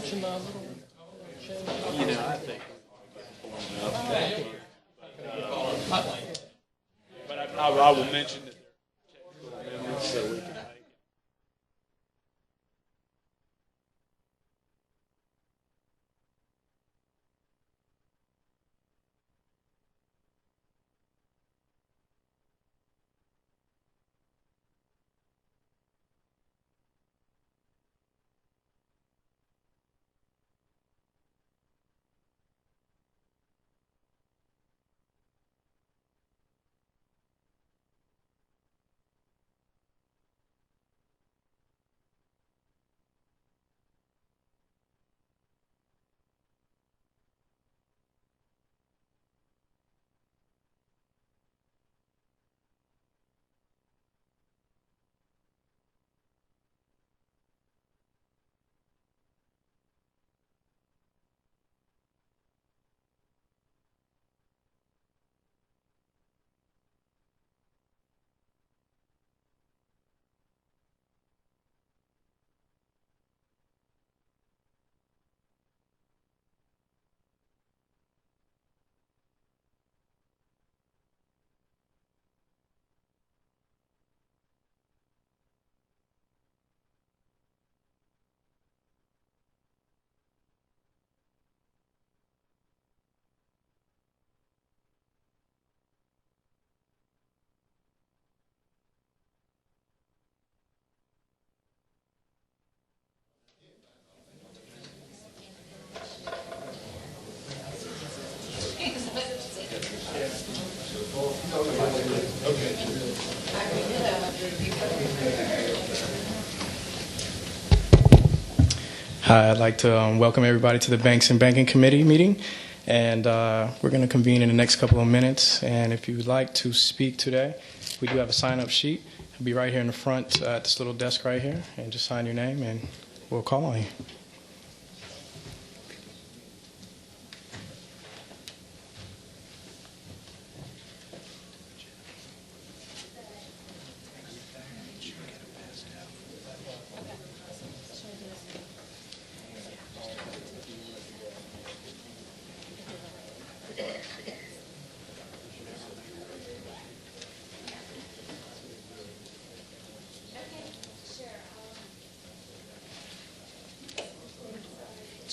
mention the little change? I think. But I will mention that there are amendments so we can make. Hi, I'd like to welcome everybody to the Banks and Banking Committee meeting, and we're going to convene in the next couple of minutes. And if you would like to speak today, we do have a sign-up sheet. It'll be right here in the front at this little desk right here, and just sign your name, and we'll call on you.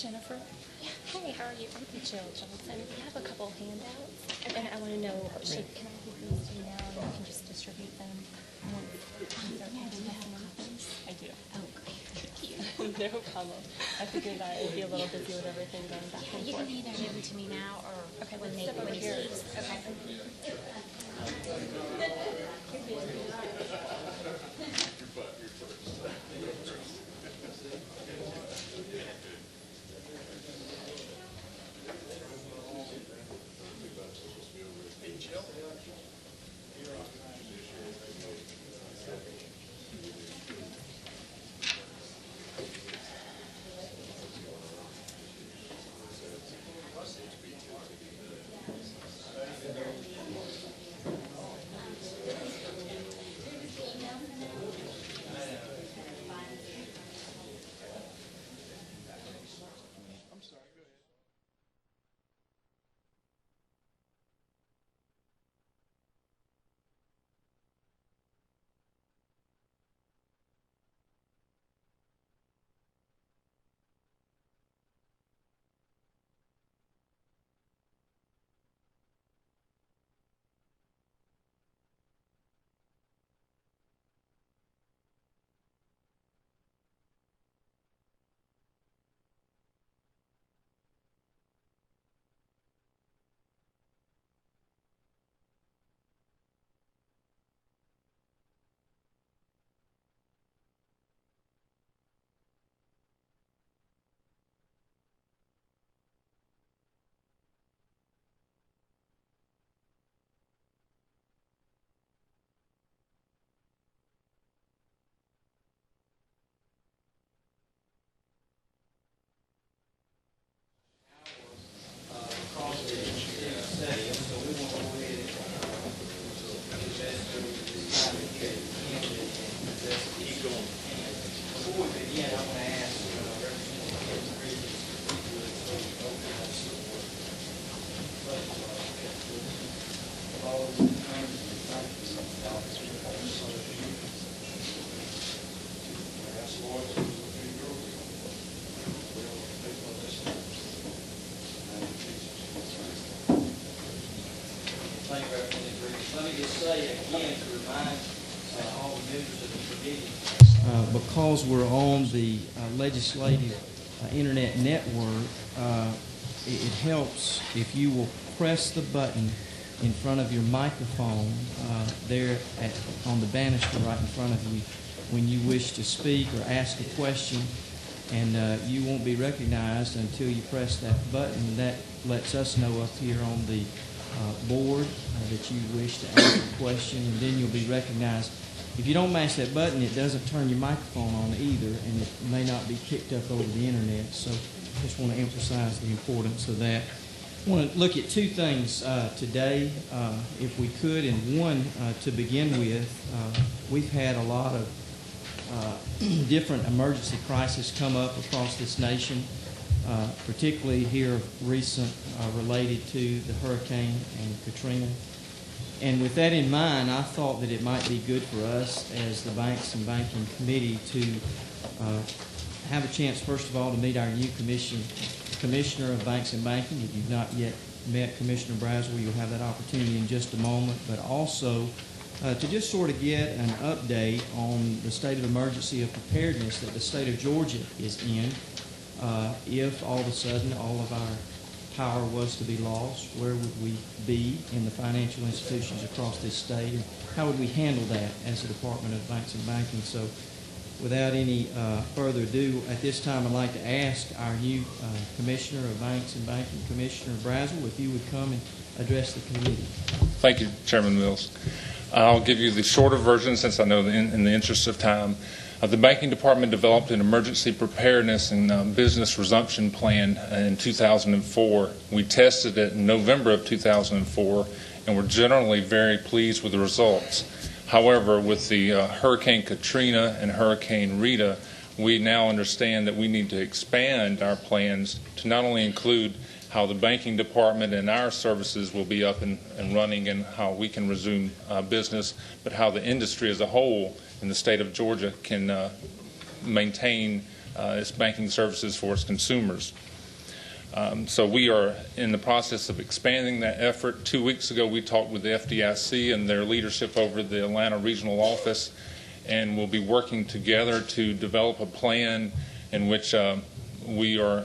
Jennifer? Hey, how are you? I'm Jill Johnson. We have a couple handouts, and I want to know, can I give these to you now, and you can just distribute them? I do. Oh, great. Thank you. No problem. I figured I would be a little busy with everything going back and You forth. can either give them to me now, or when they step over here. leave. Okay. Thank you, Representative Reeves. Let me just say again to remind all the members of the committee, because we're on the legislative internet network, it helps if you will press the button in front of your microphone there on the banister right in front of you when you wish to speak or ask a question, and you won't be recognized until you press that button. That lets us know up here on the board that you wish to ask a question, and then you'll be recognized. If you don't mash that button, it doesn't turn your microphone on either, and it may not be picked up over the internet. So I just want to emphasize the importance of that. I want to look at two things today, if we could. And one, to begin with, we've had a lot of different emergency crises come up across this nation, particularly here recent related to the hurricane and Katrina. And with that in mind, I thought that it might be good for us as the Banks and Banking Committee to have a chance, first of all, to meet our new Commissioner of Banks and Banking. If you've not yet met Commissioner Braswell, you'll have that opportunity in just a moment. But also to just sort of get an update on the state of emergency of preparedness that the state of Georgia is in. If all of a sudden all of our power was to be lost, where would we be in the financial institutions across this state, and how would we handle that as the Department of Banks and Banking? So without any further ado, at this time I'd like to ask our new Commissioner of Banks and Banking, Commissioner Braswell, if you would come and address the committee. Thank you, Chairman Mills. I'll give you the shorter version since I know in the interest of time. The Banking Department developed an emergency preparedness and business resumption plan in 2004. We tested it in November of 2004, and we're generally very pleased with the results. However, with the Hurricane Katrina and Hurricane Rita, we now understand that we need to expand our plans to not only include how the banking department and our services will be up and running and how we can resume business, but how the industry as a whole in the state of Georgia can maintain its banking services for its consumers. So we are in the process of expanding that effort. 2 weeks ago, we talked with the FDIC and their leadership over the Atlanta Regional Office, and we'll be working together to develop a plan in which we are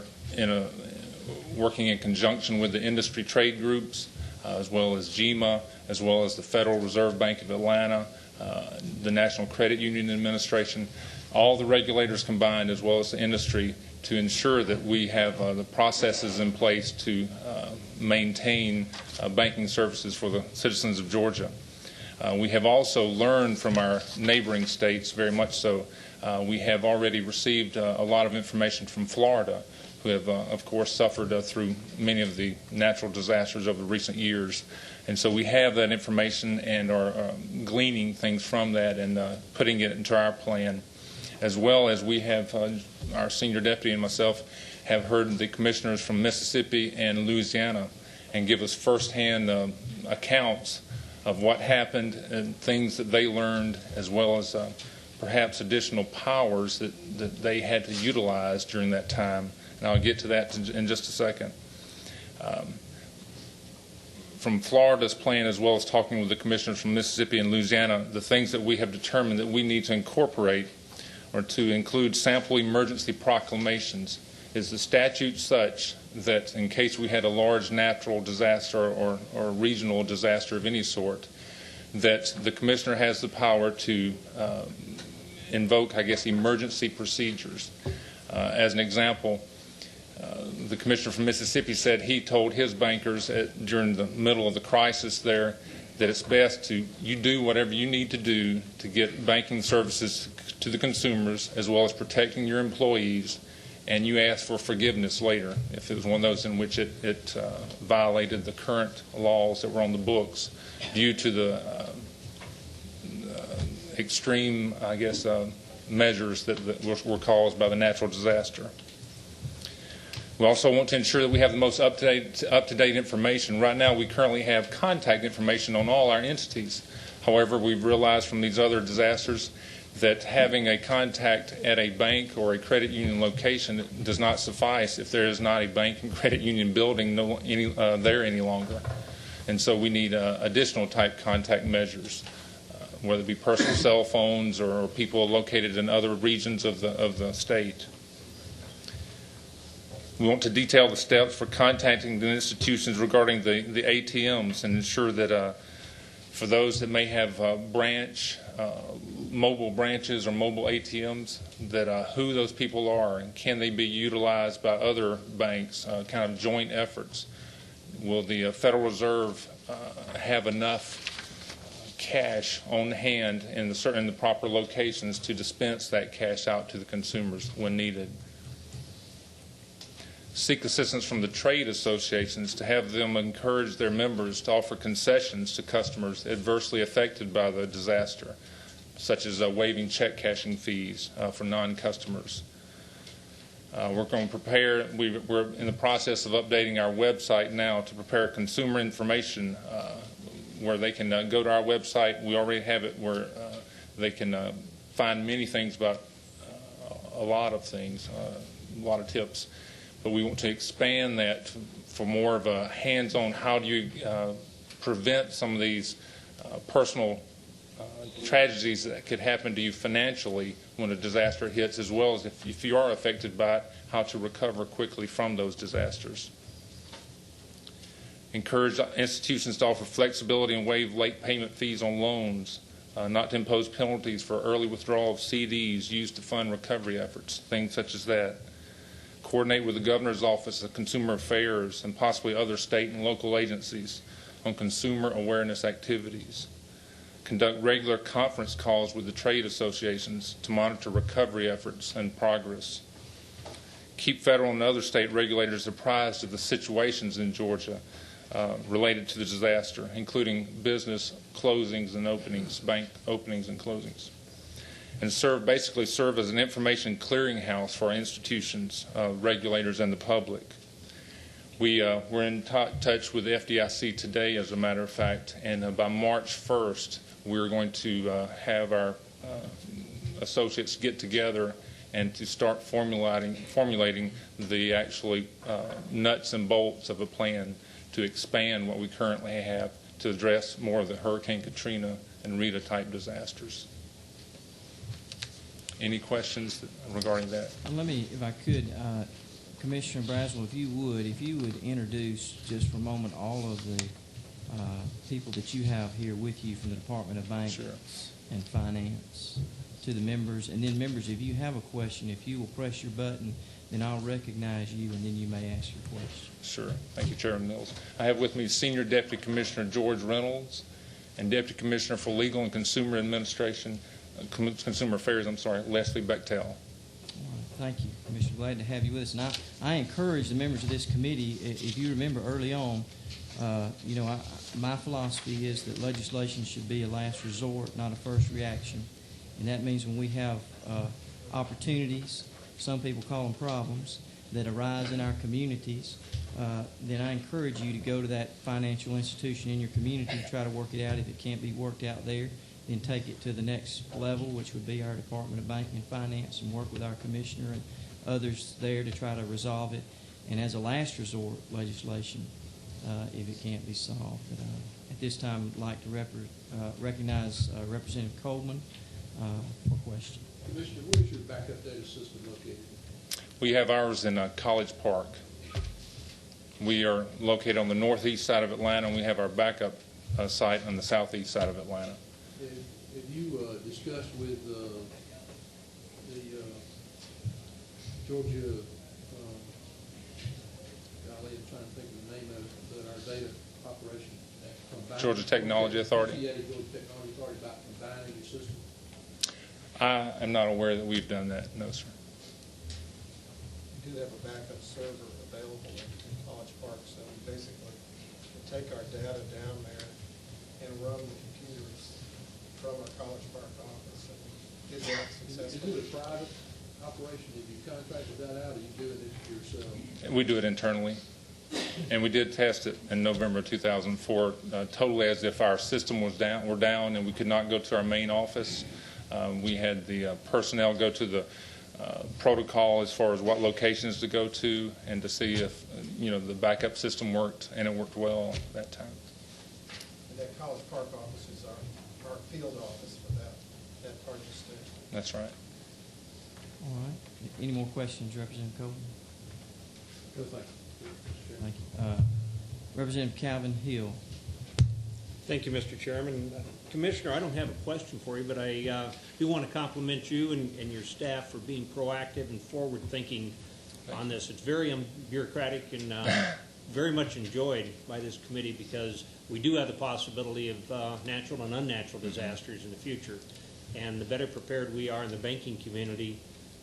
working in conjunction with the industry trade groups, as well as GMA, as well as the Federal Reserve Bank of Atlanta, the National Credit Union Administration, all the regulators combined, as well as the industry, to ensure that we have the processes in place to maintain banking services for the citizens of Georgia. We have also learned from our neighboring states, very much so. We have already received a lot of information from Florida, who have, of course, suffered through many of the natural disasters over recent years. And so we have that information and are gleaning things from that and putting it into our plan, as well as we have, our senior deputy and myself have heard the commissioners from Mississippi and Louisiana and give us firsthand accounts of what happened and things that they learned, as well as perhaps additional powers that they had to utilize during that time. And I'll get to that in just a second. From Florida's plan, as well as talking with the commissioners from Mississippi and Louisiana, the things that we have determined that we need to incorporate or to include sample emergency proclamations. Is the statute such that in case we had a large natural disaster or regional disaster of any sort, that the commissioner has the power to invoke, I guess, emergency procedures. As an example, the commissioner from Mississippi said he told his bankers during the middle of the crisis there that it's best to you do whatever you need to do to get banking services to the consumers, as well as protecting your employees, and you ask for forgiveness later if it was one of those in which it violated the current laws that were on the books due to the extreme, I guess, measures that were caused by the natural disaster. We also want to ensure that we have the most up-to-date information. Right now, we currently have contact information on all our entities. However, we've realized from these other disasters that having a contact at a bank or a credit union location does not suffice if there is not a bank and credit union building there any longer. And so we need additional type contact measures, whether it be personal cell phones or people located in other regions of the state. We want to detail the steps for contacting the institutions regarding the ATMs and ensure that for those that may have mobile branches or mobile ATMs, that who those people are and can they be utilized by other banks, kind of joint efforts. Will the Federal Reserve have enough cash on hand in the proper locations to dispense that cash out to the consumers when needed? Seek assistance from the trade associations to have them encourage their members to offer concessions to customers adversely affected by the disaster, such as waiving check cashing fees for non-customers. We're going to prepare, we're in the process of updating our website now to prepare consumer information where they can go to our website. We already have it where they can find many things about a lot of things, a lot of tips. But we want to expand that for more of a hands-on, how do you prevent some of these personal tragedies that could happen to you financially when a disaster hits, as well as if you are affected by it, how to recover quickly from those disasters. Encourage institutions to offer flexibility and waive late payment fees on loans, not to impose penalties for early withdrawal of CDs used to fund recovery efforts, things such as that. Coordinate with the Governor's Office of Consumer Affairs and possibly other state and local agencies on consumer awareness activities. Conduct regular conference calls with the trade associations to monitor recovery efforts and progress. Keep federal and other state regulators apprised of the situations in Georgia related to the disaster, including business closings and openings, bank openings and closings. And basically serve as an information clearinghouse for our institutions, regulators, and the public. We're in touch with the FDIC today, as a matter of fact, and by March 1st, we're going to have our associates get together and to start formulating the actually nuts and bolts of a plan to expand what we currently have to address more of the Hurricane Katrina and Rita type disasters. Any questions regarding that? Let me, if I could, Commissioner Braswell, if you would introduce just for a moment all of the people that you have here with you from the Department of Banking and Finance to the members. And then members, if you have a question, if you will press your button, then I'll recognize you and then you may ask your question. Sure. Thank you, Chairman Mills. I have with me Senior Deputy Commissioner George Reynolds and Deputy Commissioner for Legal and Consumer Administration, Consumer Affairs, Leslie Bechtel. Thank you, Commissioner. Glad to have you with us. And I encourage the members of this committee, if you remember early on, my philosophy is that legislation should be a last resort, not a first reaction. And that means when we have opportunities, some people call them problems, that arise in our communities, then I encourage you to go to that financial institution in your community, try to work it out. If it can't be worked out there, then take it to the next level, which would be our Department of Banking and Finance, and work with our commissioner and others there to try to resolve it. And as a last resort, legislation, if it can't be solved. But at this time, I'd like to recognize Representative Coleman for question. Commissioner, where's your backup data system located? We have ours in College Park. We are located on the northeast side of Atlanta, and we have our backup site on the southeast side of Atlanta. Have you discussed with the Georgia, golly, I'm trying to think of the name of it, but our data operation, Georgia Technology Authority? Yeah, the Georgia Technology Authority, about combining your system? I am not aware that we've done that, no, sir. We do have a backup server available in College Park, so we basically take our data down there and run the computers from our College Park office, and we did that successfully. Is it a private operation? Have you contracted that out, or are you doing it yourself? We do it internally. And we did test it in November 2004, totally as if our system was down and we could not go to our main office. We had the personnel go to the protocol as far as what locations to go to and to see if the backup system worked, and it worked well that time. And that College Park office is our field office for that part of the state. That's right. All right. Any more questions, Representative Coleman? No, thank you. Thank you. Representative Calvin Hill. Thank you, Mr. Chairman. Commissioner, I don't have a question for you, but I do want to compliment you and your staff for being proactive and forward-thinking on this. It's very bureaucratic and very much enjoyed by this committee because we do have the possibility of natural and unnatural disasters in the future. And the better prepared we are in the banking community,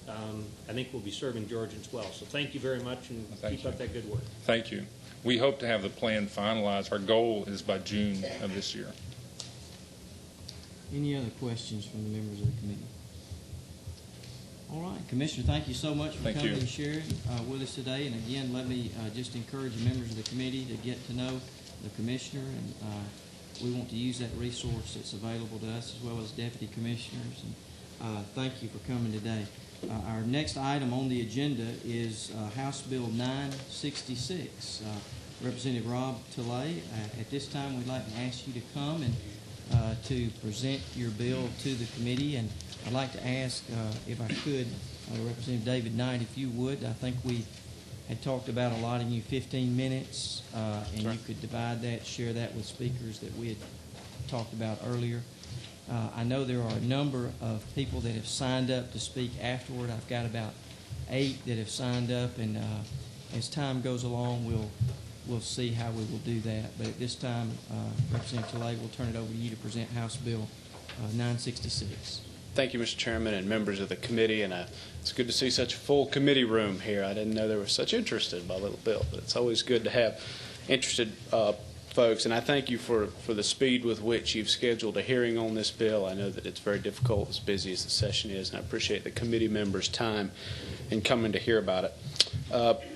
I think we'll be serving Georgians well. So thank you very much, and keep up that good work. Thank you. We hope to have the plan finalized. Our goal is by June of this year. Any other questions from the members of the committee? All right, Commissioner, thank you so much for coming and sharing with us today. And again, let me just encourage the members of the committee to get to know the Commissioner, and we want to use that resource that's available to us as well as deputy commissioners. And thank you for coming today. Our next item on the agenda is House Bill 966. Representative Rob Tilley, at this time we'd like to ask you to come and to present your bill to the committee. And I'd like to ask, if I could, Representative David Knight, if you would. I think we had talked about allotting you 15 minutes, and you could divide that, share that with speakers that we had talked about earlier. I know there are a number of people that have signed up to speak afterward. I've got about 8 that have signed up, and as time goes along, we'll see how we will do that. But at this time, Representative Tilley, we'll turn it over to you to present House Bill 966. Thank you, Mr. Chairman and members of the committee. And it's good to see such a full committee room here. I didn't know there was such interest in my little bill, but it's always good to have interested folks. And I thank you for the speed with which you've scheduled a hearing on this bill. I know that it's very difficult, as busy as the session is, and I appreciate the committee members' time in coming to hear about it.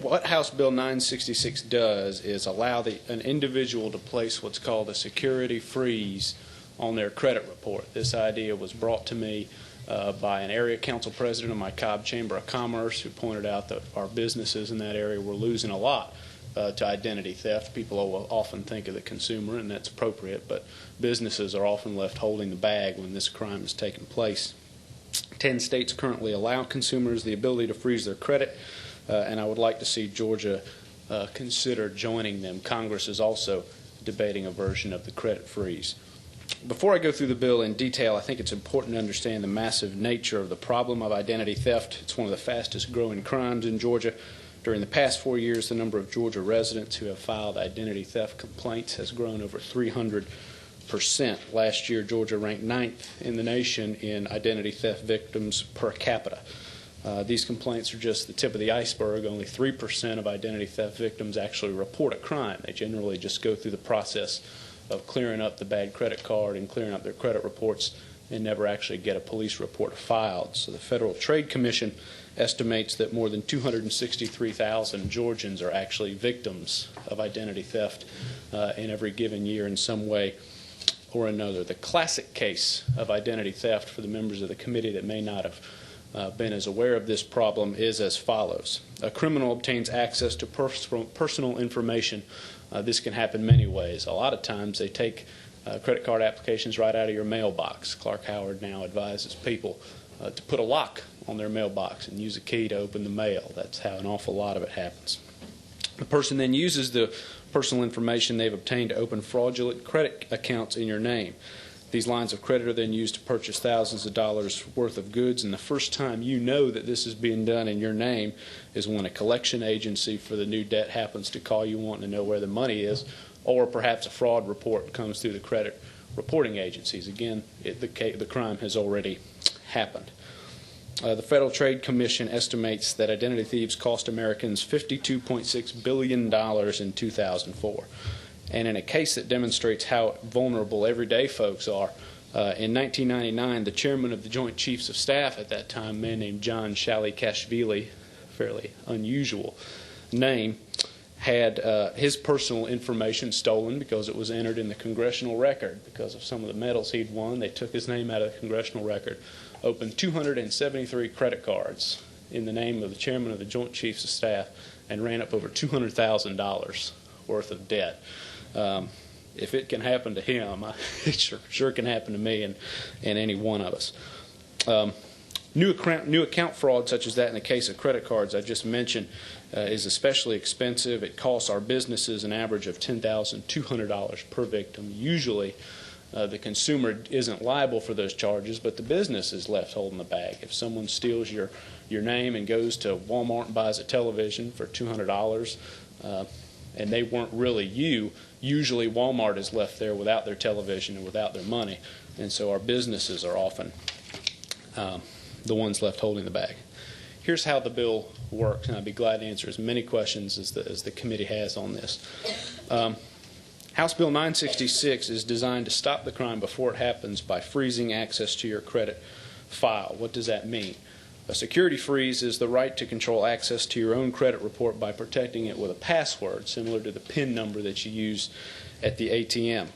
What House Bill 966 does is allow an individual to place what's called a security freeze on their credit report. This idea was brought to me by an area council president of my Cobb Chamber of Commerce, who pointed out that our businesses in that area were losing a lot to identity theft. People often think of the consumer, and that's appropriate, but businesses are often left holding the bag when this crime is taking place. 10 states currently allow consumers the ability to freeze their credit, and I would like to see Georgia consider joining them. Congress is also debating a version of the credit freeze. Before I go through the bill in detail, I think it's important to understand the massive nature of the problem of identity theft. It's one of the fastest growing crimes in Georgia. During the past 4 years, the number of Georgia residents who have filed identity theft complaints has grown over 300%. Last year, Georgia ranked 9th in the nation in identity theft victims per capita. These complaints are just the tip of the iceberg. Only 3% of identity theft victims actually report a crime. They generally just go through the process of clearing up the bad credit card and clearing up their credit reports and never actually get a police report filed. So the Federal Trade Commission estimates that more than 263,000 Georgians are actually victims of identity theft in every given year in some way or another. The classic case of identity theft, for the members of the committee that may not have been as aware of this problem, is as follows. A criminal obtains access to personal information. This can happen many ways. A lot of times they take credit card applications right out of your mailbox. Clark Howard now advises people to put a lock on their mailbox and use a key to open the mail. That's how an awful lot of it happens. The person then uses the personal information they've obtained to open fraudulent credit accounts in your name. These lines of credit are then used to purchase thousands of dollars worth of goods, and the first time you know that this is being done in your name is when a collection agency for the new debt happens to call you wanting to know where the money is, or perhaps a fraud report comes through the credit reporting agencies. Again, the crime has already happened. The Federal Trade Commission estimates that identity thieves cost Americans $52.6 billion in 2004. And in a case that demonstrates how vulnerable everyday folks are In 1999, the chairman of the Joint Chiefs of Staff at that time, a man named John Shalikashvili, fairly unusual name, had his personal information stolen because it was entered in the congressional record. Because of some of the medals he'd won, they took his name out of the congressional record, opened 273 credit cards in the name of the chairman of the Joint Chiefs of Staff, and ran up over $200,000 worth of debt. If it can happen to him, it sure can happen to me and any one of us. New account fraud such as that in the case of credit cards I just mentioned is especially expensive. It costs our businesses an average of $10,200 per victim. Usually the consumer isn't liable for those charges, but the business is left holding the bag. If someone steals your name and goes to Walmart and buys a television for $200 and they weren't really you, usually Walmart is left there without their television and without their money, and so our businesses are often the ones left holding the bag. Here's how the bill works, and I'd be glad to answer as many questions as the committee has on this. House Bill 966 is designed to stop the crime before it happens by freezing access to your credit file. What does that mean? A security freeze is the right to control access to your own credit report by protecting it with a password, similar to the PIN number that you use at the ATM.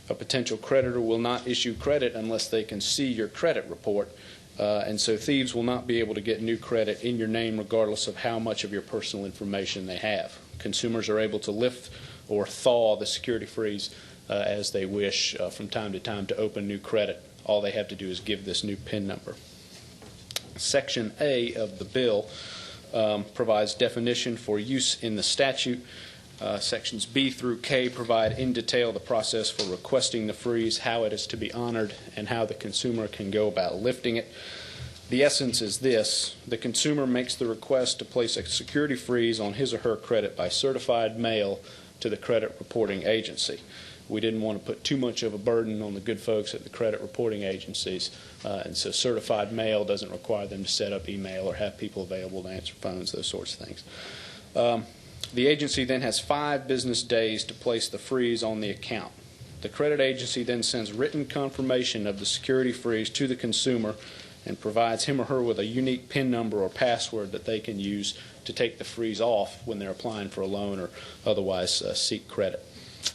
A potential creditor will not issue credit unless they can see your credit report, and so thieves will not be able to get new credit in your name regardless of how much of your personal information they have. Consumers are able to lift or thaw the security freeze as they wish from time to time to open new credit. All they have to do is give this new PIN number. Section A of the bill provides definition for use in the statute. Sections B through K provide in detail the process for requesting the freeze, how it is to be honored, and how the consumer can go about lifting it. The essence is this: the consumer makes the request to place a security freeze on his or her credit by certified mail to the credit reporting agency. We didn't want to put too much of a burden on the good folks at the credit reporting agencies, and so certified mail doesn't require them to set up email or have people available to answer phones, those sorts of things. The agency then has 5 business days to place the freeze on the account. The credit agency then sends written confirmation of the security freeze to the consumer and provides him or her with a unique PIN number or password that they can use to take the freeze off when they're applying for a loan or otherwise seek credit.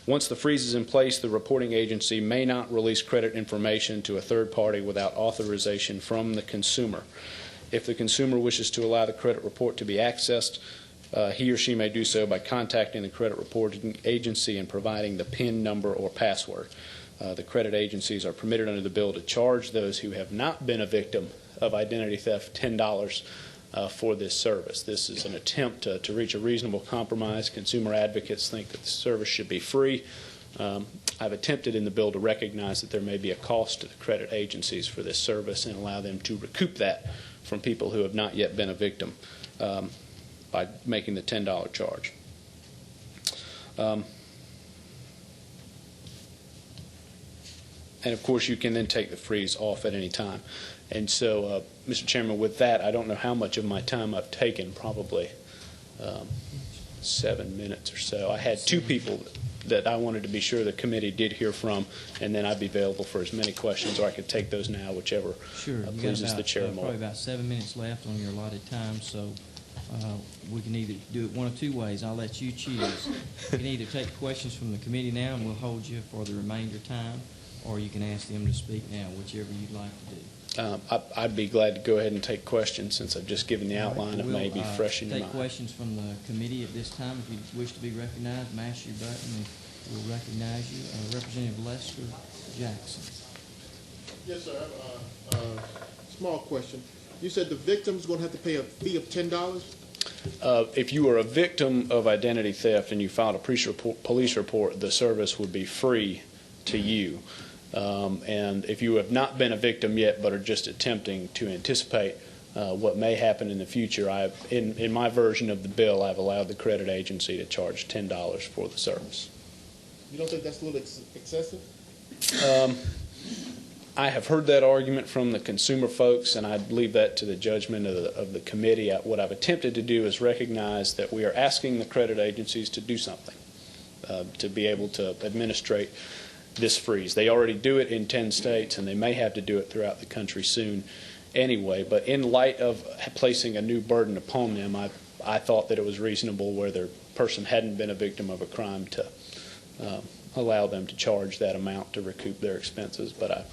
Once the freeze is in place, the reporting agency may not release credit information to a third party without authorization from the consumer. If the consumer wishes to allow the credit report to be accessed, he or she may do so by contacting the credit reporting agency and providing the PIN number or password. The credit agencies are permitted under the bill to charge those who have not been a victim of identity theft $10 for this service. This is an attempt to reach a reasonable compromise. Consumer advocates think that the service should be free. I've attempted in the bill to recognize that there may be a cost to the credit agencies for this service and allow them to recoup that from people who have not yet been a victim by making the $10 charge. And of course, you can then take the freeze off at any time. And so, Mr. Chairman, with that, I don't know how much of my time I've taken, probably 7 minutes or so. I had 2 people that I wanted to be sure the committee did hear from, and then I'd be available for as many questions, or I could take those now, whichever pleases the chair more. Probably about 7 minutes left on your allotted time, so we can either do it one of 2 ways. I'll let you choose. You can either take questions from the committee now, and we'll hold you for the remainder time, or you can ask them to speak now, whichever you'd like to do. I'd be glad to go ahead and take questions since I've just given the outline. It may be fresh in your mind. Take questions from the committee at this time. If you wish to be recognized, mash your button and we'll recognize you. Representative Lester Jackson. Yes, sir. Small question. You said the victim's going to have to pay a fee of $10? If you are a victim of identity theft and you filed a police report, the service would be free to you. And if you have not been a victim yet but are just attempting to anticipate what may happen in the future, in my version of the bill, I've allowed the credit agency to charge $10 for the service. You don't think that's a little excessive? I have heard that argument from the consumer folks, and I'd leave that to the judgment of the committee. What I've attempted to do is recognize that we are asking the credit agencies to do something, to be able to administrate this freeze. They already do it in 10 states, and they may have to do it throughout the country soon anyway. But in light of placing a new burden upon them, I thought that it was reasonable where their person hadn't been a victim of a crime to allow them to charge that amount to recoup their expenses. But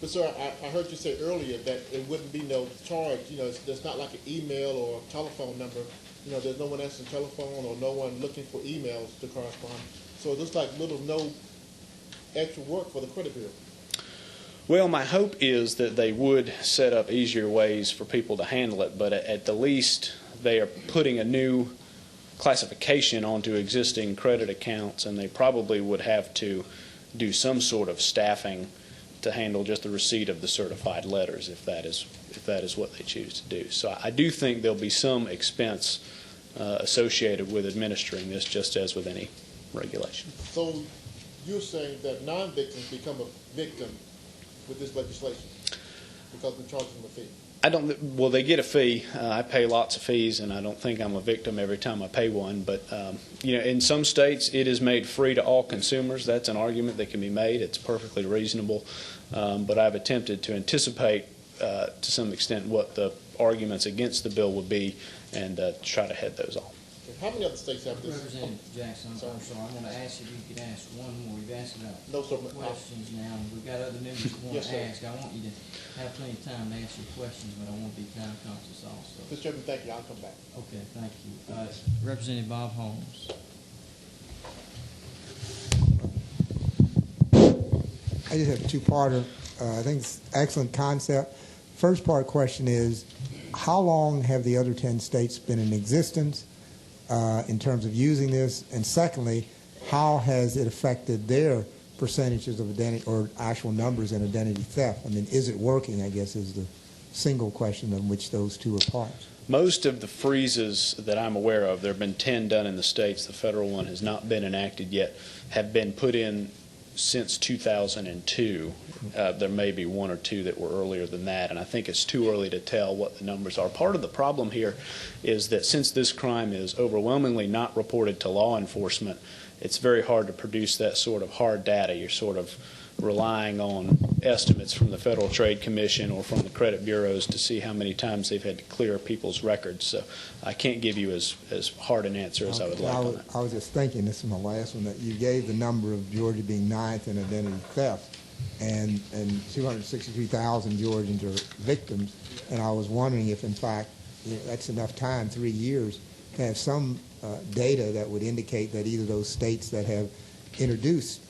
sir, I heard you say earlier that it wouldn't be no charge. There's not like an email or a telephone number. There's no one answering telephone or no one looking for emails to correspond. So it looks like no extra work for the credit bureau. Well, my hope is that they would set up easier ways for people to handle it, but at the least they are putting a new classification onto existing credit accounts, and they probably would have to do some sort of staffing to handle just the receipt of the certified letters if that is what they choose to do. So I do think there'll be some expense associated with administering this, just as with any regulation. So you're saying that non-victims become a victim with this legislation because we're charging them a fee? Well, they get a fee. I pay lots of fees, and I don't think I'm a victim every time I pay one. But, in some states, it is made free to all consumers. That's an argument that can be made. It's perfectly reasonable. But I've attempted to anticipate, to some extent, what the arguments against the bill would be and try to head those off. How many other states have this? Representative Jackson, I'm sorry, I want to ask if you could ask one more. You've asked about questions now, and we've got other members that want to ask. I want you to have plenty of time to answer questions, but I want to be time conscious also. Mr. Chairman, thank you. I'll come back. Okay, thank you. Representative Bob Holmes. I just have a two-parter. I think it's an excellent concept. First part question is, how long have the other 10 states been in existence in terms of using this? And secondly, how has it affected their percentages of identity or actual numbers in identity theft? I mean, is it working, I guess, is the single question on which those two are parts. Most of the freezes that I'm aware of, there have been 10 done in the states. The federal one has not been enacted yet, have been put in since 2002. There may be one or two that were earlier than that, and I think it's too early to tell what the numbers are. Part of the problem here is that since this crime is overwhelmingly not reported to law enforcement, it's very hard to produce that sort of hard data. You're sort of relying on estimates from the Federal Trade Commission or from the credit bureaus to see how many times they've had to clear people's records. So I can't give you as hard an answer as I would like on that. I was just thinking, this is my last one, that you gave the number of Georgia being ninth in identity theft, and 263,000 Georgians are victims, and I was wondering if, in fact, that's enough time, 3 years, to have some data that would indicate that either those states that have introduced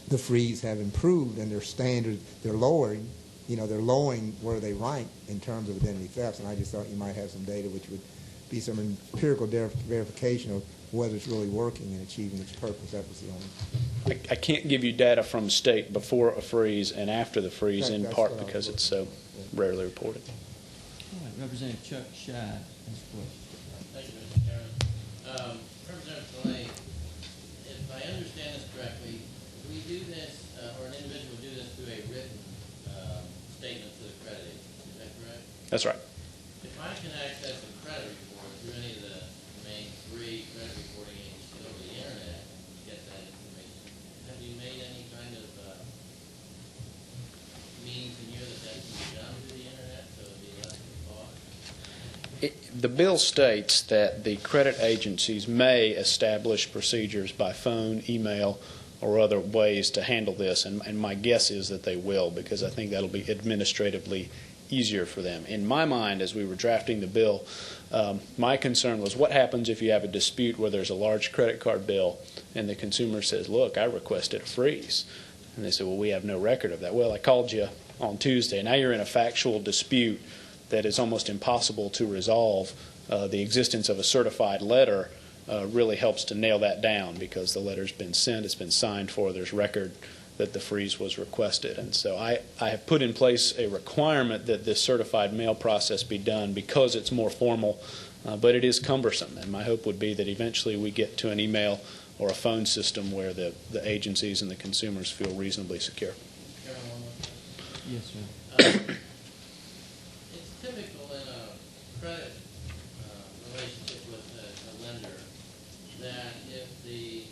the freeze have improved and their standards, they're lowering where they rank in terms of identity thefts, and I just thought you might have some data which would be some empirical verification of whether it's really working and achieving its purpose. That was the only. I can't give you data from the state before a freeze and after the freeze, in part because it's so rarely reported. All right, Representative Chuck Scheid has a question. Thank you, Mr. Chairman. Representative Clay, if I understand this correctly, we do this, or an individual do this through a written statement to the credit agency. Is that correct? That's right. If I can access a credit report through any of the main 3 credit reporting agencies over the internet to get that information, have you made any kind of means in here that can be done through the internet so it would be less of a cost? The bill states that the credit agencies may establish procedures by phone, email, or other ways to handle this, and my guess is that they will, because I think that'll be administratively easier for them. In my mind, as we were drafting the bill, my concern was what happens if you have a dispute where there's a large credit card bill and the consumer says, look, I requested a freeze. And they say, well, we have no record of that. Well, I called you on Tuesday. Now you're in a factual dispute that is almost impossible to resolve. The existence of a certified letter really helps to nail that down, because the letter's been sent, it's been signed for, there's record that the freeze was requested. And so I have put in place a requirement that this certified mail process be done because it's more formal, but it is cumbersome. And my hope would be that eventually we get to an email or a phone system where the agencies and the consumers feel reasonably secure. Yes, sir. It's typical in a credit relationship with a lender that if the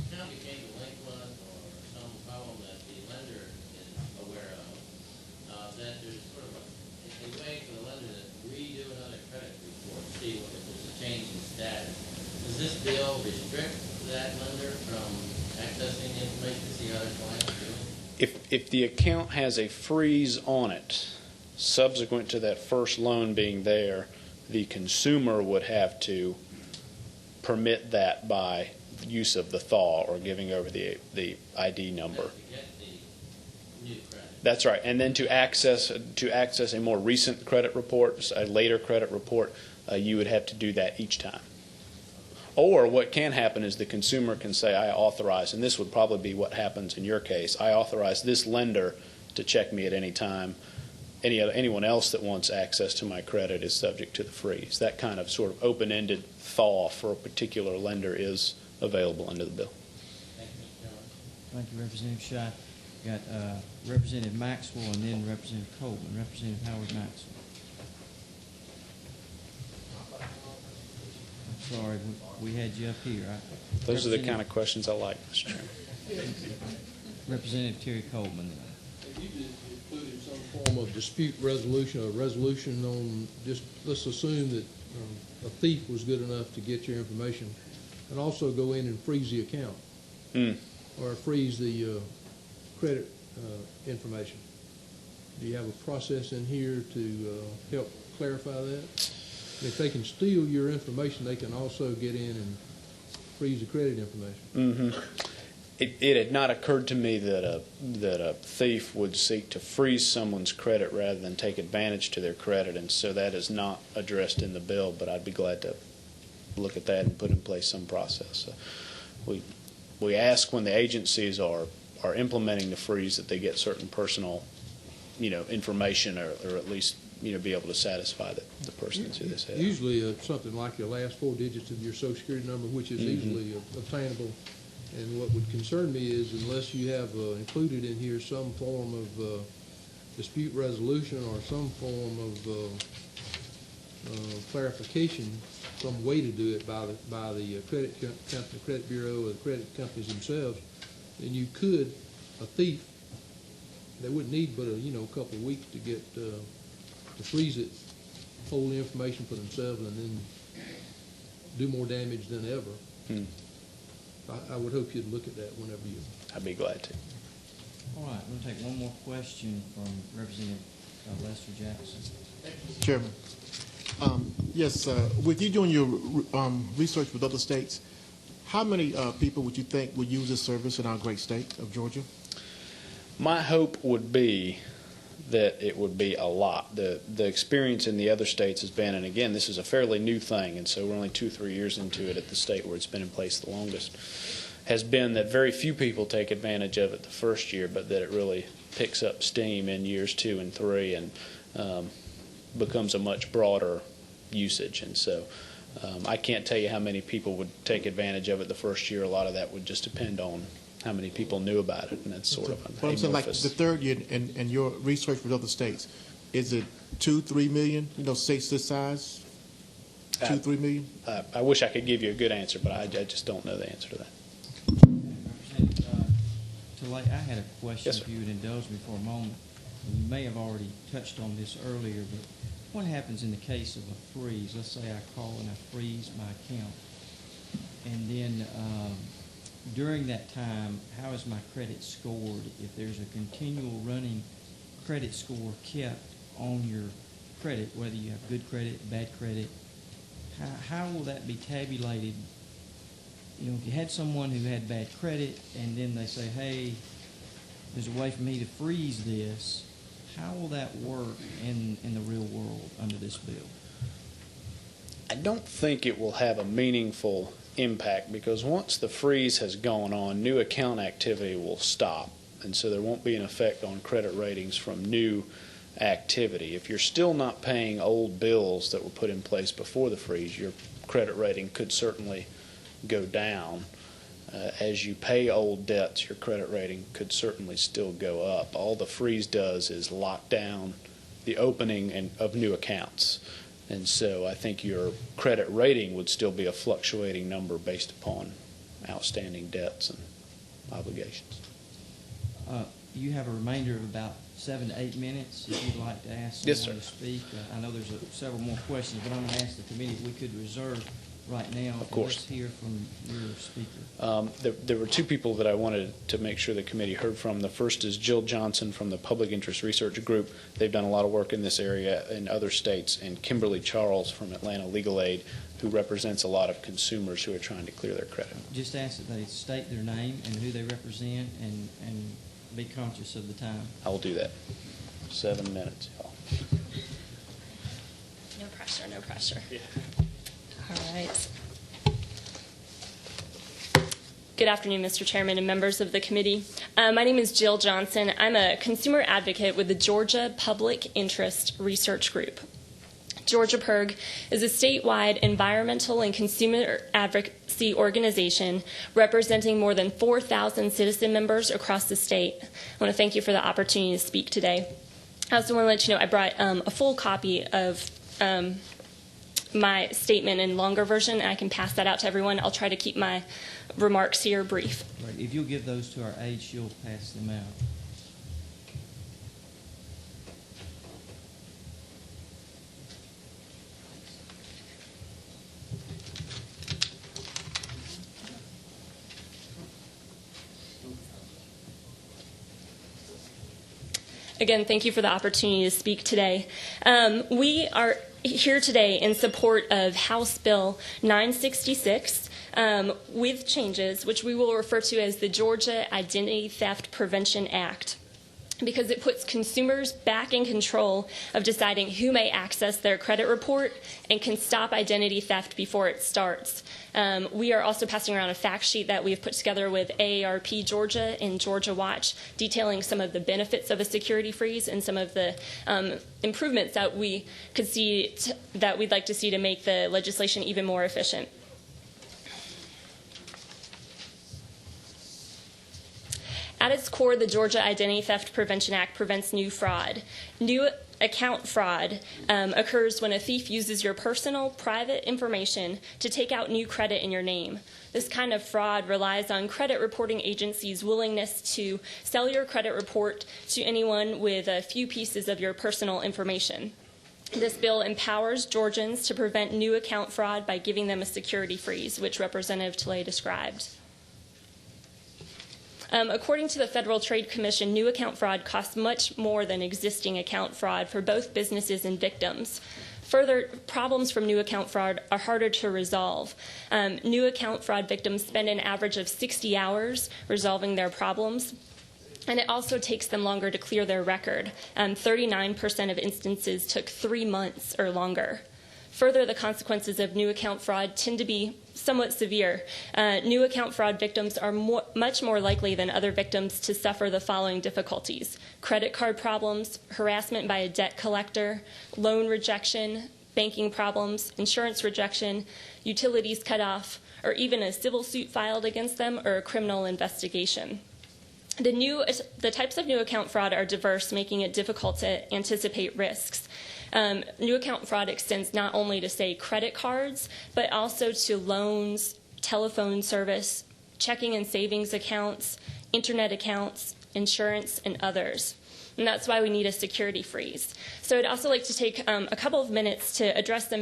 account became delinquent or some problem that the lender is aware of, that there's sort of a way for the lender to redo another credit report, see if there's a change in status. Does this bill restrict that lender from accessing the information to see how their client is doing? If the account has a freeze on it, subsequent to that first loan being there, the consumer would have to permit that by use of the thaw or giving over the ID number. To get the new credit. That's right. And then to access a more recent credit report, a later credit report, you would have to do that each time. Or what can happen is the consumer can say, I authorize, and this would probably be what happens in your case, I authorize this lender to check me at any time. Anyone else that wants access to my credit is subject to the freeze. That kind of sort of open-ended thaw for a particular lender is available under the bill. Thank you, Mr. Chairman. Thank you, Representative Scheid. Got Representative Maxwell and then Representative Coleman. Representative Howard Maxwell. I'm sorry, we had you up here. Those are the kind of questions I like, Mr. Chairman. Representative Terry Coleman. You included some form of dispute resolution, or resolution on just, let's assume that a thief was good enough to get your information, and also go in and freeze the account, or freeze the credit information. Do you have a process in here to help clarify that? And if they can steal your information, they can also get in and freeze the credit information. It had not occurred to me that a thief would seek to freeze someone's credit rather than take advantage to their credit, and so that is not addressed in the bill, but I'd be glad to look at that and put in place some process. We ask when the agencies are implementing the freeze that they get certain personal, information, or at least be able to satisfy the person who this has. Usually something like the last 4 digits of your Social Security number, which is easily obtainable. And what would concern me is unless you have included in here some form of dispute resolution or some form of clarification, some way to do it by the credit company, credit bureau, or the credit companies themselves, then you could, a thief, they wouldn't need but a couple of weeks to get to freeze it, hold the information for themselves, and then do more damage than ever. I would hope you'd look at that whenever you. I'd be glad to. All right, we'll take one more question from Representative Lester Jackson. Chairman. Yes, with you doing your research with other states, how many people would you think would use this service in our great state of Georgia? My hope would be that it would be a lot. The experience in the other states has been, and again, this is a fairly new thing, and so we're only 2-3 years into it at the state where it's been in place the longest, has been that very few people take advantage of it the first year, but that it really picks up steam in years 2 and 3 and becomes a much broader usage. And so I can't tell you how many people would take advantage of it the first year. A lot of that would just depend on how many people knew about it, and that's sort of But I'm saying, like the third year in your research with other states, is it 2-3 million? States this size, 2-3 million. I wish I could give you a good answer, but I just don't know the answer to that. I had a question. Yes, sir. If you would indulge me for a moment. You may have already touched on this earlier, but what happens in the case of a freeze? Let's say I call and I freeze my account, and then during that time, how is my credit scored? If there's a continual running credit score kept on your credit, whether you have good credit, bad credit, how will that be tabulated? If you had someone who had bad credit and then they say, hey, there's a way for me to freeze this, how will that work in the real world under this bill? I don't think it will have a meaningful impact, because once the freeze has gone on, new account activity will stop, and so there won't be an effect on credit ratings from new activity. If you're still not paying old bills that were put in place before the freeze, your credit rating could certainly go down. As you pay old debts, your credit rating could certainly still go up. All the freeze does is lock down the opening of new accounts. And so I think your credit rating would still be a fluctuating number based upon outstanding debts and obligations. You have a remainder of about 7 to 8 minutes if you'd like to ask Yes, someone sir. to speak. I know there's several more questions, but I'm going to ask the committee if we could reserve right now. Of course. Let's hear from your speaker. There were two people that I wanted to make sure the committee heard from. The first is Jill Johnson from the Public Interest Research Group. They've done a lot of work in this area in other states. And Kimberly Charles from Atlanta Legal Aid, who represents a lot of consumers who are trying to clear their credit. Just ask that they state their name and who they represent and be conscious of the time. I will do that. 7 minutes, y'all. No pressure, no pressure. All right. Good afternoon, Mr. Chairman and members of the committee. My name is Jill Johnson. I'm a consumer advocate with the Georgia Public Interest Research Group. Georgia PIRG is a statewide environmental and consumer advocacy organization representing more than 4,000 citizen members across the state. I want to thank you for the opportunity to speak today. I also want to let you know I brought a full copy of my statement in longer version, and I can pass that out to everyone. I'll try to keep my remarks here brief. Right. If you'll give those to our aide, she'll pass them out. Again, thank you for the opportunity to speak today. We are here today in support of House Bill 966 with changes, which we will refer to as the Georgia Identity Theft Prevention Act, because it puts consumers back in control of deciding who may access their credit report and can stop identity theft before it starts. We are also passing around a fact sheet that we've put together with AARP Georgia and Georgia Watch, detailing some of the benefits of a security freeze and some of the improvements that we could see that we'd like to see to make the legislation even more efficient. At its core, the Georgia Identity Theft Prevention Act prevents new fraud. New account fraud occurs when a thief uses your personal, private information to take out new credit in your name. This kind of fraud relies on credit reporting agencies' willingness to sell your credit report to anyone with a few pieces of your personal information. This bill empowers Georgians to prevent new account fraud by giving them a security freeze, which Representative Tilley described. According to the Federal Trade Commission, new account fraud costs much more than existing account fraud for both businesses and victims. Further, problems from new account fraud are harder to resolve. New account fraud victims spend an average of 60 hours resolving their problems, and it also takes them longer to clear their record. 39% of instances took 3 months or longer. Further, the consequences of new account fraud tend to be somewhat severe. New account fraud victims are much more likely than other victims to suffer the following difficulties: credit card problems, harassment by a debt collector, loan rejection, banking problems, insurance rejection, utilities cut off, or even a civil suit filed against them or a criminal investigation. The types of new account fraud are diverse, making it difficult to anticipate risks. New account fraud extends not only to, say, credit cards, but also to loans, telephone service, checking and savings accounts, internet accounts, insurance, and others. And that's why we need a security freeze. So I'd also like to take a couple of minutes to address the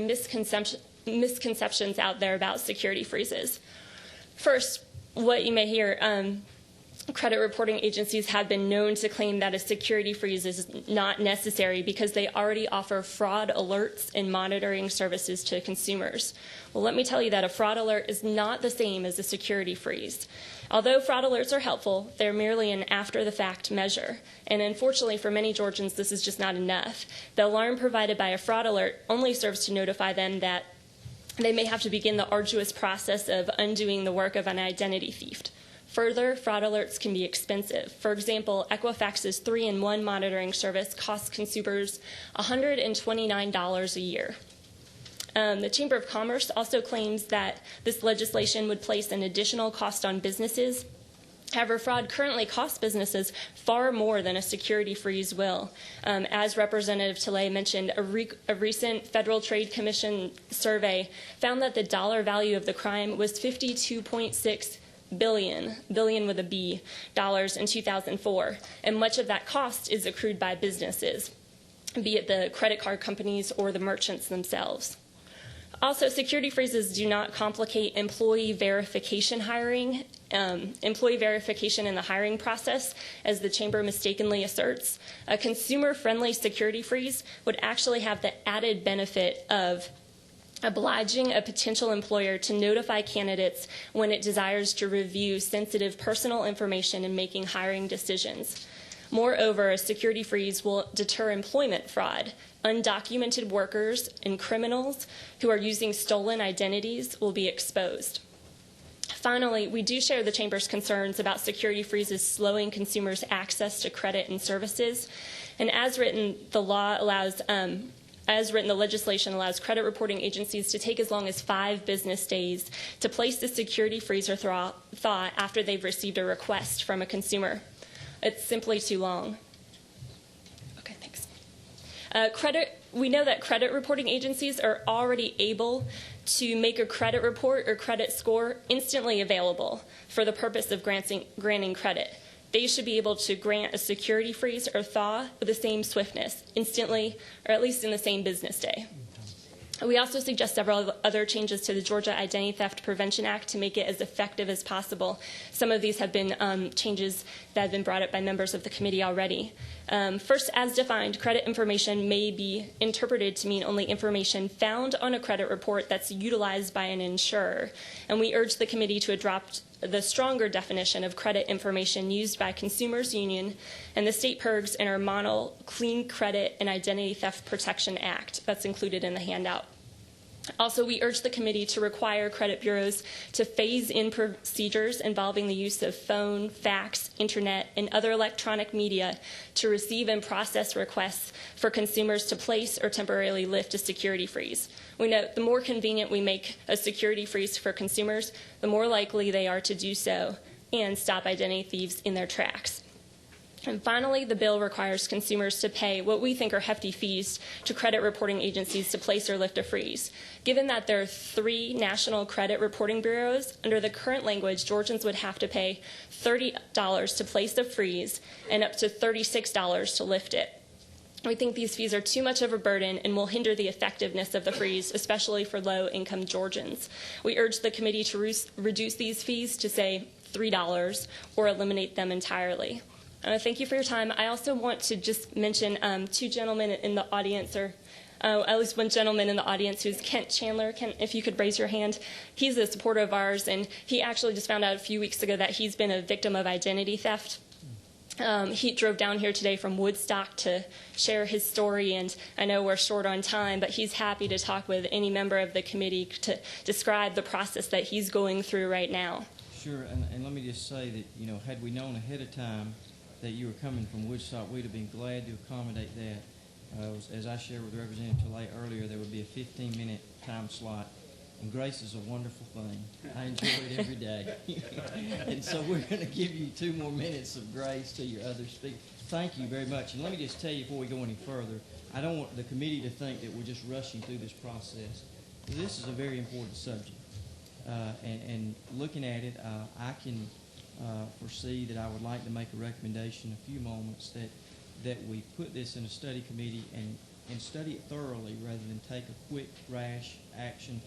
misconceptions out there about security freezes. First, what you may hear, credit reporting agencies have been known to claim that a security freeze is not necessary because they already offer fraud alerts and monitoring services to consumers. Well, let me tell you that a fraud alert is not the same as a security freeze. Although fraud alerts are helpful, they're merely an after-the-fact measure. And unfortunately for many Georgians, this is just not enough. The alarm provided by a fraud alert only serves to notify them that they may have to begin the arduous process of undoing the work of an identity thief. Further, fraud alerts can be expensive. For example, Equifax's 3-in-1 monitoring service costs consumers $129 a year. The Chamber of Commerce also claims that this legislation would place an additional cost on businesses. However, fraud currently costs businesses far more than a security freeze will. As Representative Tilley mentioned, a recent Federal Trade Commission survey found that the dollar value of the crime was $52.6 billion with a B, dollars in 2004, and much of that cost is accrued by businesses, be it the credit card companies or the merchants themselves. Also, security freezes do not complicate employee verification hiring, employee verification in the hiring process, as the Chamber mistakenly asserts. A consumer-friendly security freeze would actually have the added benefit of obliging a potential employer to notify candidates when it desires to review sensitive personal information in making hiring decisions. Moreover, a security freeze will deter employment fraud. Undocumented workers and criminals who are using stolen identities will be exposed. Finally, we do share the Chamber's concerns about security freezes slowing consumers' access to credit and services. And as written, the legislation allows credit reporting agencies to take as long as 5 business days to place the security freeze or thaw after they've received a request from a consumer. It's simply too long. Okay, thanks. We know that credit reporting agencies are already able to make a credit report or credit score instantly available for the purpose of granting credit. They should be able to grant a security freeze or thaw with the same swiftness, instantly, or at least in the same business day. We also suggest several other changes to the Georgia Identity Theft Prevention Act to make it as effective as possible. Some of these have been changes that have been brought up by members of the committee already. First, as defined, credit information may be interpreted to mean only information found on a credit report that's utilized by an insurer. And we urge the committee to adopt the stronger definition of credit information used by Consumers Union and the state PERGs in our model Clean Credit and Identity Theft Protection Act that's included in the handout. Also, we urge the committee to require credit bureaus to phase in procedures involving the use of phone, fax, internet, and other electronic media to receive and process requests for consumers to place or temporarily lift a security freeze. We note the more convenient we make a security freeze for consumers, the more likely they are to do so and stop identity thieves in their tracks. And finally, the bill requires consumers to pay what we think are hefty fees to credit reporting agencies to place or lift a freeze. Given that there are 3 national credit reporting bureaus, under the current language, Georgians would have to pay $30 to place a freeze and up to $36 to lift it. We think these fees are too much of a burden and will hinder the effectiveness of the freeze, especially for low-income Georgians. We urge the committee to reduce these fees to, say, $3 or eliminate them entirely. Thank you for your time. I also want to just mention 2 gentlemen in the audience, or at least one gentleman in the audience, who's Kent Chandler. Kent, if you could raise your hand. He's a supporter of ours, and he actually just found out a few weeks ago that he's been a victim of identity theft. He drove down here today from Woodstock to share his story, and I know we're short on time, but he's happy to talk with any member of the committee to describe the process that he's going through right now. Sure, and let me just say that, had we known ahead of time that you were coming from Woodstock, we'd have been glad to accommodate that. As I shared with Representative Tilley earlier, there would be a 15-minute time slot, and grace is a wonderful thing. I enjoy it every day. And so we're going to give you 2 more minutes of grace to your other speakers. Thank you very much. And let me just tell you before we go any further, I don't want the committee to think that we're just rushing through this process. This is a very important subject. And looking at it, I can foresee that I would like to make a recommendation in a few moments that we put this in a study committee and study it thoroughly rather than take a quick, rash action.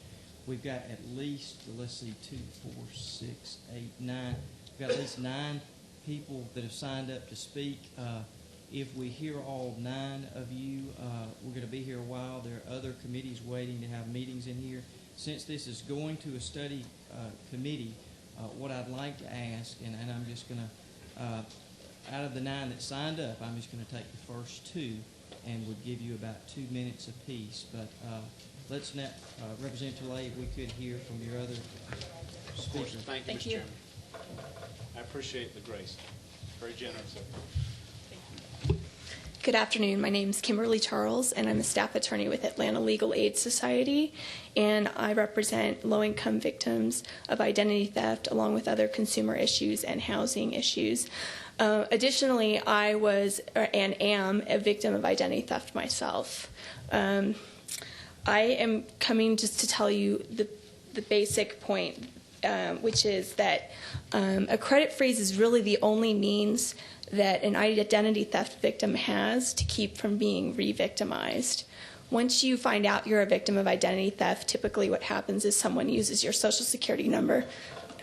We've got at least, let's see, 2, 4, 6, 8, 9. We've got at least 9 people that have signed up to speak. If we hear all 9 of you, we're going to be here a while. There are other committees waiting to have meetings in here. Since this is going to a study committee, what I'd like to ask, and I'm just going to, out of the 9 that signed up, I'm just going to take the first 2 and would give you about 2 minutes apiece. But let's now, Representative Tilley, if we could hear from your other speakers. Thank you, Mr. Chairman. I appreciate the grace. Very generous of you. Good afternoon. My name is Kimberly Charles, and I'm a staff attorney with Atlanta Legal Aid Society, and I represent low-income victims of identity theft along with other consumer issues and housing issues. Additionally, I was and am a victim of identity theft myself. I am coming just to tell you the basic point which is that a credit freeze is really the only means that an identity theft victim has to keep from being re-victimized. Once you find out you're a victim of identity theft, typically what happens is someone uses your social security number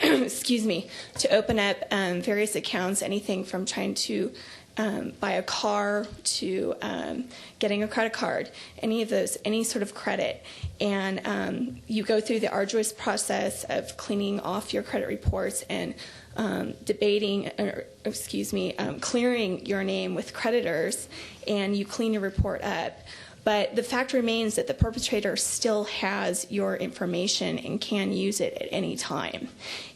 excuse me, to open up various accounts, anything from trying to buy a car to getting a credit card, any of those, any sort of credit. And you go through the arduous process of cleaning off your credit reports and clearing your name with creditors, and you clean your report up. But the fact remains that the perpetrator still has your information and can use it at any time.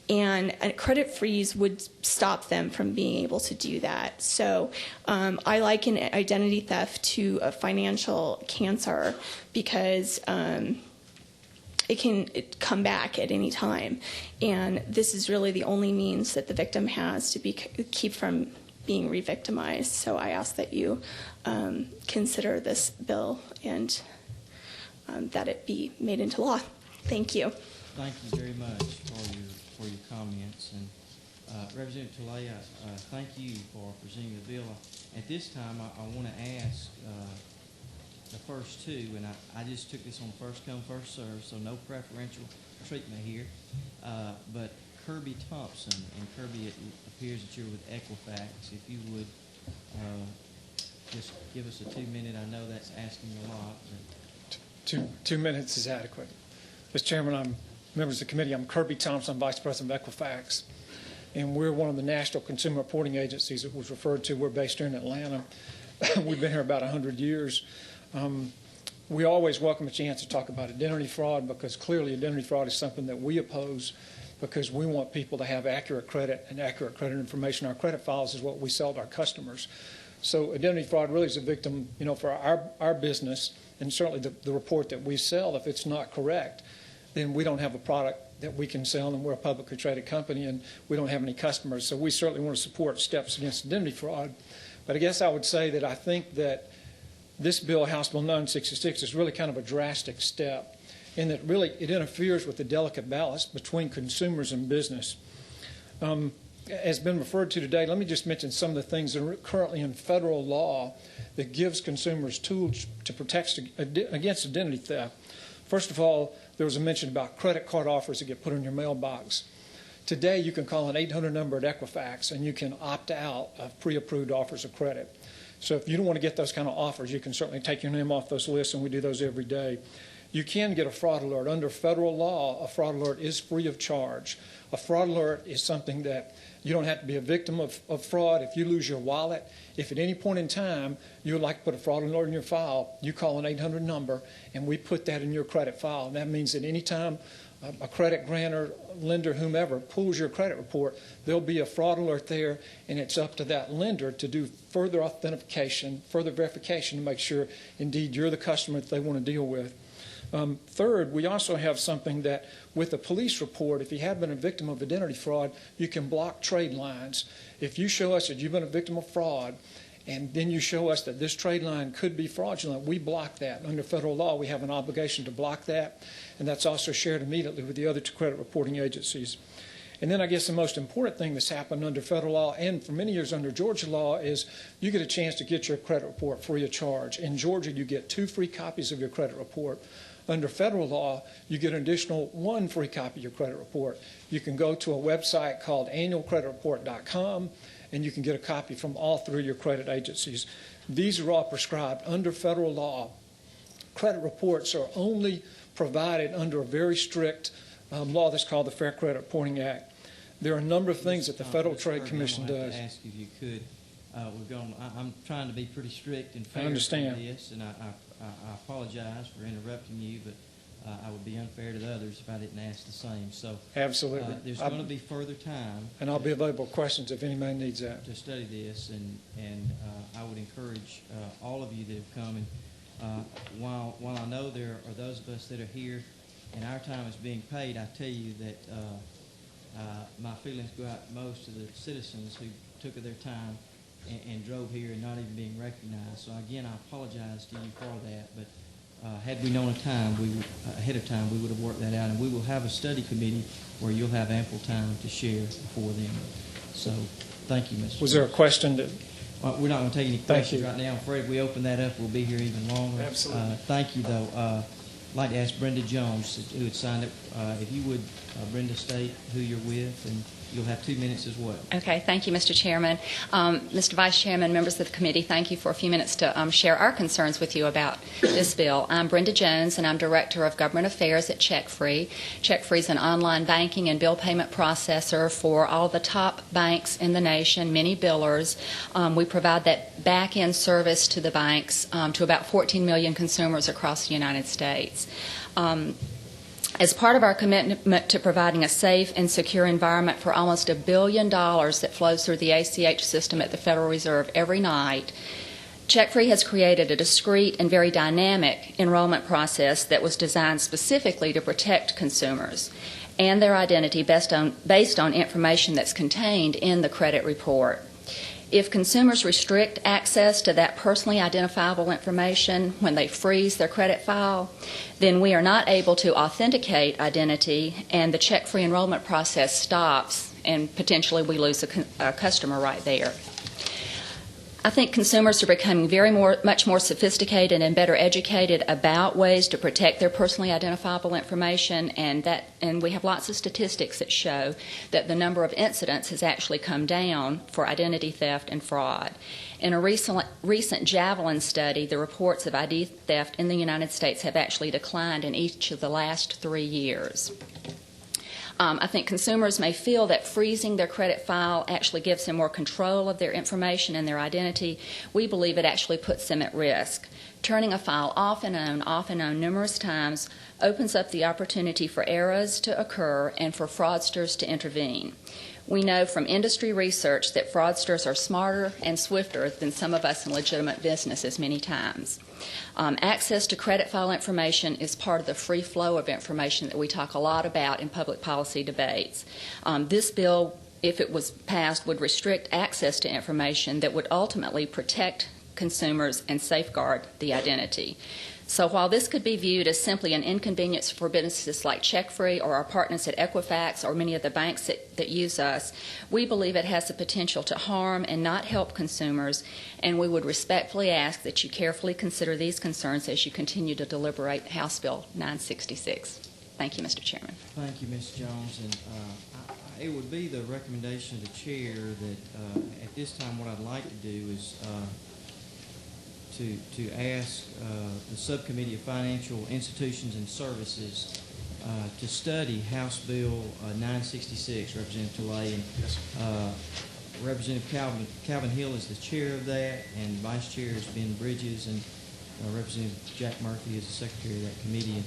And a credit freeze would stop them from being able to do that. So I liken identity theft to a financial cancer because it can come back at any time. And this is really the only means that the victim has to keep from being re-victimized. So I ask that you consider this bill and that it be made into law. Thank you. Thank you very much for your comments. And Representative Talea, thank you for presenting the bill. At this time, I want to ask the first two, and I just took this on first come, first serve, so no preferential treatment here. But Kirby Thompson, and Kirby, it appears that you're with Equifax. If you would just give us a 2-minute. I know that's asking a lot. But 2 minutes is adequate. Mr. Chairman, members of the committee, I'm Kirby Thompson, Vice President of Equifax, and we're one of the national consumer reporting agencies that was referred to. We're based here in Atlanta. We've been here about 100 years. We always welcome a chance to talk about identity fraud because clearly identity fraud is something that we oppose because we want people to have accurate credit, and accurate credit information. Our credit files is what we sell to our customers. So identity fraud really is a victim, for our business, and certainly the report that we sell, if it's not correct, then we don't have a product that we can sell, and we're a publicly traded company, and we don't have any customers. So we certainly want to support steps against identity fraud. But I guess I would say that I think that this bill, House Bill 966, is really kind of a drastic step in that really it interferes with the delicate balance between consumers and business. As been referred to today, let me just mention some of the things that are currently in federal law that gives consumers tools to protect against identity theft. First of all, there was a mention about credit card offers that get put in your mailbox. Today, you can call an 800 number at Equifax, and you can opt out of pre-approved offers of credit. So if you don't want to get those kind of offers, you can certainly take your name off those lists, and we do those every day. You can get a fraud alert. Under federal law, a fraud alert is free of charge. A fraud alert is something that you don't have to be a victim of fraud. If you lose your wallet, if at any point in time you would like to put a fraud alert in your file, you call an 800 number, and we put that in your credit file. And that means that any time a credit grantor, lender, whomever pulls your credit report, there'll be a fraud alert there, and it's up to that lender to do further authentication, further verification to make sure indeed you're the customer that they want to deal with. Third, we also have something that with a police report, if you have been a victim of identity fraud, you can block trade lines. If you show us that you've been a victim of fraud, and then you show us that this trade line could be fraudulent, we block that. Under federal law, we have an obligation to block that, and that's also shared immediately with the other two credit reporting agencies. And then I guess the most important thing that's happened under federal law and for many years under Georgia law is you get a chance to get your credit report free of charge. In Georgia, you get 2 free copies of your credit report. Under federal law, you get an additional 1 free copy of your credit report. You can go to a website called annualcreditreport.com, and you can get a copy from all 3 of your credit agencies. These are all prescribed under federal law. Credit reports are only provided under a very strict law that's called the Fair Credit Reporting Act. There are a number of things that the Federal Trade Commission does. I ask if you could. I'm trying to be pretty strict and fair I understand. on this, and I apologize for interrupting you, but I would be unfair to the others if I didn't ask the same. So absolutely, there's going to be further time, and I'll be available for questions if anybody needs that to study this, and I would encourage all of you that have come. And while I know there are those of us that are here, and our time is being paid, I tell you that my feelings go out to most of the citizens who took their time and drove here and not even being recognized. So again, I apologize to you for that, but had we known ahead of time, we would have worked that out. And we will have a study committee where you'll have ample time to share before then. So thank you, Mr. Was there a question that? We're not going to take any questions right now. I'm afraid if we open that up, we'll be here even longer. Absolutely. Thank you, though. I'd like to ask Brenda Jones, who had signed up, if you would, Brenda, state who you're with, and you'll have 2 minutes as well. Okay, thank you, Mr. Chairman. Mr. Vice Chairman, members of the committee, thank you for a few minutes to share our concerns with you about this bill. I'm Brenda Jones, and I'm Director of Government Affairs at CheckFree. CheckFree is an online banking and bill payment processor for all the top banks in the nation, many billers. We provide that back-end service to the banks to about 14 million consumers across the United States. As part of our commitment to providing a safe and secure environment for almost $1 billion that flows through the ACH system at the Federal Reserve every night, CheckFree has created a discreet and very dynamic enrollment process that was designed specifically to protect consumers and their identity based on information that's contained in the credit report. If consumers restrict access to that personally identifiable information when they freeze their credit file, then we are not able to authenticate identity, and the check-free enrollment process stops, and potentially we lose a customer right there. I think consumers are becoming much more sophisticated and better educated about ways to protect their personally identifiable information, and we have lots of statistics that show that the number of incidents has actually come down for identity theft and fraud. In a recent Javelin study, the reports of ID theft in the United States have actually declined in each of the last 3 years. I think consumers may feel that freezing their credit file actually gives them more control of their information and their identity. We believe it actually puts them at risk. Turning a file off and on numerous times opens up the opportunity for errors to occur and for fraudsters to intervene. We know from industry research that fraudsters are smarter and swifter than some of us in legitimate businesses many times. Access to credit file information is part of the free flow of information that we talk a lot about in public policy debates. This bill, if it was passed, would restrict access to information that would ultimately protect consumers and safeguard the identity. So while this could be viewed as simply an inconvenience for businesses like CheckFree or our partners at Equifax or many of the banks that use us, we believe it has the potential to harm and not help consumers, and we would respectfully ask that you carefully consider these concerns as you continue to deliberate House Bill 966. Thank you, Mr. Chairman. Thank you, Ms. Jones. And it would be the recommendation of the chair that at this time what I'd like to do is to ask the Subcommittee of Financial Institutions and Services to study House Bill 966, Representative Tilley. And Representative Calvin Hill is the chair of that, and Vice Chair is Ben Bridges, and Representative Jack Murphy is the Secretary of that committee.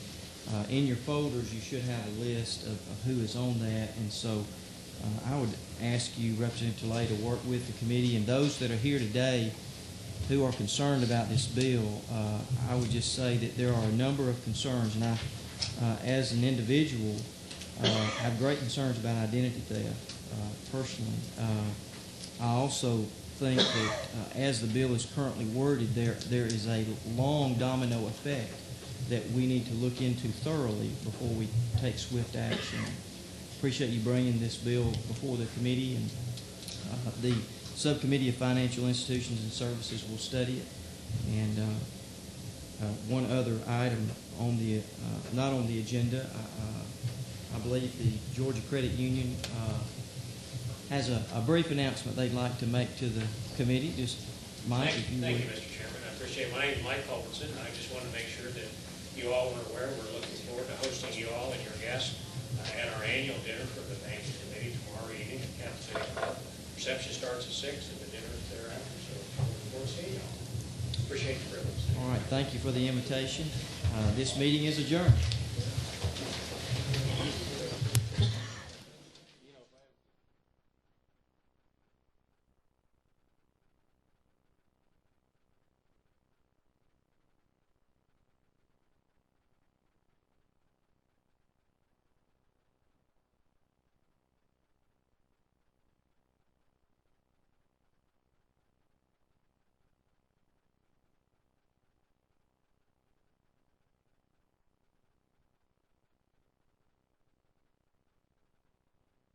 And in your folders, you should have a list of who is on that, and so I would ask you, Representative Tilley, to work with the committee, and those that are here today who are concerned about this bill, I would just say that there are a number of concerns, and I, as an individual, have great concerns about identity theft, personally. I also think that as the bill is currently worded, there is a long domino effect that we need to look into thoroughly before we take swift action. Appreciate you bringing this bill before the committee, and the Subcommittee of Financial Institutions and Services will study it. And one other item on the not on the agenda, I believe the Georgia Credit Union has a brief announcement they'd like to make to the committee. Just Mike, if you would. Thank you, Mr. Chairman. I appreciate it. My name is Mike Culbertson. I just want to make sure that you all are aware we're looking forward to hosting you all and your guests at our annual dinner for the Banking Committee tomorrow evening at Campus City Club. Reception starts at 6 and the dinner is thereafter, so looking forward to seeing you all. Appreciate the privilege. All right, thank you for the invitation. This meeting is adjourned.